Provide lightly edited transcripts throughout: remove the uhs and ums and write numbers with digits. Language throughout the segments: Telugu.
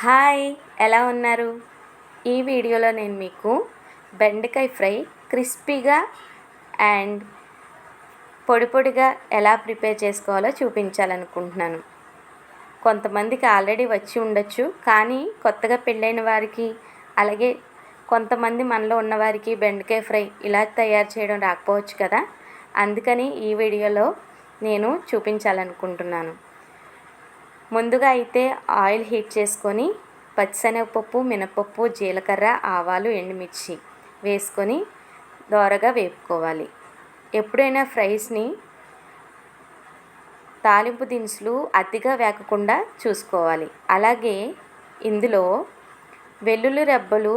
హాయ్, ఎలా ఉన్నారు? ఈ వీడియోలో నేను మీకు బెండకాయ ఫ్రై క్రిస్పీగా అండ్ పొడి పొడిగా ఎలా ప్రిపేర్ చేసుకోవాలో చూపించాలనుకుంటున్నాను. కొంతమందికి ఆల్రెడీ వచ్చి ఉండొచ్చు, కానీ కొత్తగా పెళ్ళైన వారికి అలాగే కొంతమంది మనలో ఉన్నవారికి బెండకాయ ఫ్రై ఇలా తయారు చేయడం రాకపోవచ్చు కదా. అందుకని ఈ వీడియోలో నేను చూపించాలనుకుంటున్నాను. ముందుగా అయితే ఆయిల్ హీట్ చేసుకొని పచ్చిశనగపప్పు, మినపప్పు, జీలకర్ర, ఆవాలు, ఎండుమిర్చి వేసుకొని దోరగా వేపుకోవాలి. ఎప్పుడైనా ఫ్రైస్ని తాలింపు దినుసులు అతిగా వేగకుండా చూసుకోవాలి. అలాగే ఇందులో వెల్లుల్లి రెబ్బలు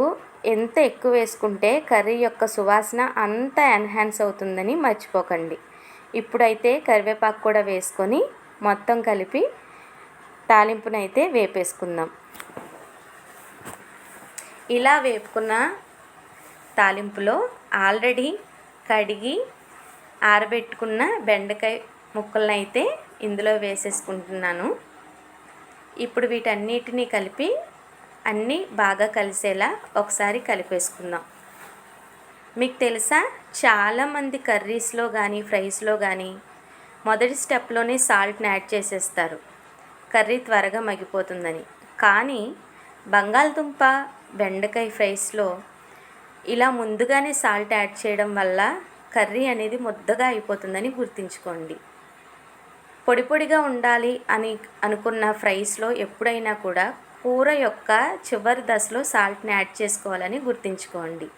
ఎంత ఎక్కువ వేసుకుంటే కర్రీ యొక్క సువాసన అంత ఎన్హాన్స్ అవుతుందని మర్చిపోకండి. ఇప్పుడైతే కరివేపాకు కూడా వేసుకొని మొత్తం కలిపి తాలింపునైతే వేపేసుకుందాం. ఇలా వేపుకున్న తాలింపులో ఆల్రెడీ కడిగి ఆరబెట్టుకున్న బెండకాయ ముక్కలను అయితే ఇందులో వేసేసుకుంటున్నాను. ఇప్పుడు వీటన్నిటిని కలిపి అన్నీ బాగా కలిసేలా ఒకసారి కలిపేసుకుందాం. మీకు తెలుసా, చాలామంది కర్రీస్లో కానీ ఫ్రైస్లో కానీ మొదటి స్టెప్లోనే సాల్ట్ని యాడ్ చేసేస్తారు కర్రీ త్వరగా మగ్గిపోతుందని. కానీ బంగాళదుంప బెండకాయ ఫ్రైస్లో ఇలా ముందుగానే సాల్ట్ యాడ్ చేయడం వల్ల కర్రీ అనేది ముద్దగా అయిపోతుందని గుర్తుంచుకోండి. పొడి పొడిగా ఉండాలి అని అనుకున్న ఫ్రైస్లో ఎప్పుడైనా కూడా కూర యొక్క చివరి దశలో సాల్ట్ని యాడ్ చేసుకోవాలని గుర్తుంచుకోండి.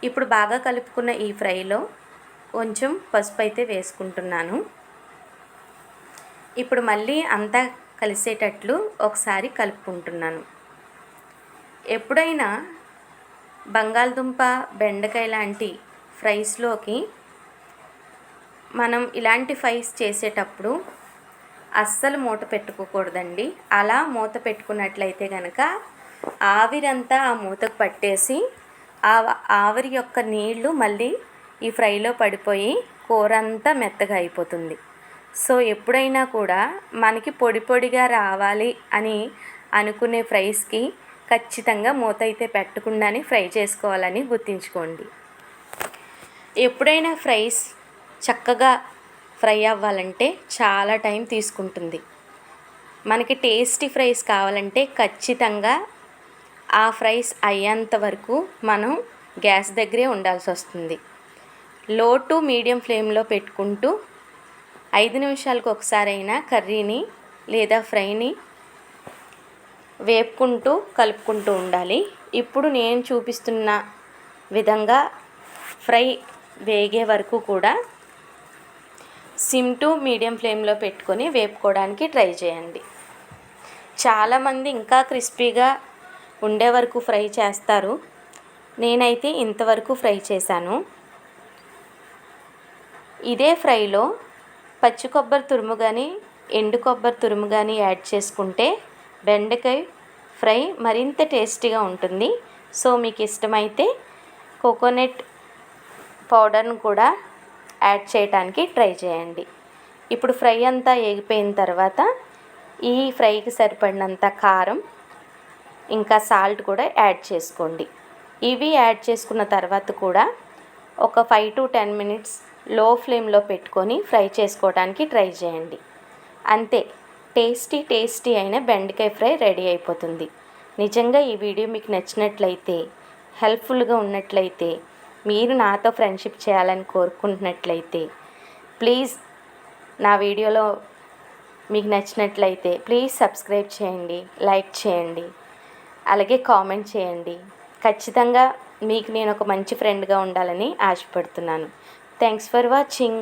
ఇప్పుడు బాగా కలుపుకున్న ఈ ఫ్రైలో కొంచెం పసుపు అయితే వేసుకుంటున్నాను. ఇప్పుడు మళ్ళీ అంతా కలిసేటట్లు ఒకసారి కలుపుకుంటున్నాను. ఎప్పుడైనా బంగాళదుంప బెండకాయ లాంటి ఫ్రైస్లోకి మనం ఇలాంటి ఫ్రైస్ చేసేటప్పుడు అస్సలు మూత పెట్టుకోకూడదండి. అలా మూత పెట్టుకున్నట్లయితే కనుక ఆవిరంతా ఆ మూతకు పట్టేసి ఆ ఆవిరి యొక్క నీళ్లు మళ్ళీ ఈ ఫ్రైలో పడిపోయి కూర అంతా మెత్తగా అయిపోతుంది. సో ఎప్పుడైనా కూడా మనకి పొడి పొడిగా రావాలి అని అనుకునే ఫ్రైస్కి ఖచ్చితంగా మూత అయితే పెట్టకుండానే ఫ్రై చేసుకోవాలని గుర్తుంచుకోండి. ఎప్పుడైనా ఫ్రైస్ చక్కగా ఫ్రై అవ్వాలంటే చాలా టైం తీసుకుంటుంది. మనకి టేస్టీ ఫ్రైస్ కావాలంటే ఖచ్చితంగా ఆ ఫ్రైస్ అయ్యేంత వరకు మనం గ్యాస్ దగ్గరే ఉండాల్సి వస్తుంది. లో టు మీడియం ఫ్లేమ్లో పెట్టుకుంటూ 5 నిమిషాలకు ఒకసారైనా కర్రీని లేదా ఫ్రైని వేపుకుంటూ కలుపుకుంటూ ఉండాలి. ఇప్పుడు నేను చూపిస్తున్న విధంగా ఫ్రై వేగే వరకు కూడా సిమ్ టు మీడియం ఫ్లేమ్లో పెట్టుకొని వేపుకోవడానికి ట్రై చేయండి. చాలామంది ఇంకా క్రిస్పీగా ఉండే వరకు ఫ్రై చేస్తారు. నేనైతే ఇంతవరకు ఫ్రై చేశాను. ఇదే ఫ్రైలో పచ్చి కొబ్బరి తురుము కానీ ఎండు కొబ్బరి తురుము కానీ యాడ్ చేసుకుంటే బెండకాయ ఫ్రై మరింత టేస్టీగా ఉంటుంది. సో మీకు ఇష్టమైతే కోకోనట్ పౌడర్ను కూడా యాడ్ చేయడానికి ట్రై చేయండి. ఇప్పుడు ఫ్రై అంతా ఏగిపోయిన తర్వాత ఈ ఫ్రైకి సరిపడినంత కారం ఇంకా సాల్ట్ కూడా యాడ్ చేసుకోండి. ఇవి యాడ్ చేసుకున్న తర్వాత కూడా ఒక 5 to 10 minutes లో ఫ్లేమ్లో పెట్టుకొని ఫ్రై చేసుకోవడానికి ట్రై చేయండి. అంతే, టేస్టీ అయిన బెండకాయ ఫ్రై రెడీ అయిపోతుంది. నిజంగా ఈ వీడియో మీకు నచ్చినట్లయితే, హెల్ప్ఫుల్గా ఉన్నట్లయితే, మీరు నాతో ఫ్రెండ్షిప్ చేయాలని కోరుకుంటున్నట్లయితే ప్లీజ్ నా వీడియోలో మీకు నచ్చినట్లయితే ప్లీజ్ సబ్స్క్రైబ్ చేయండి, లైక్ చేయండి, అలాగే కామెంట్ చేయండి. ఖచ్చితంగా మీకు నేను ఒక మంచి ఫ్రెండ్గా ఉండాలని ఆశపడుతున్నాను. Thanks for watching.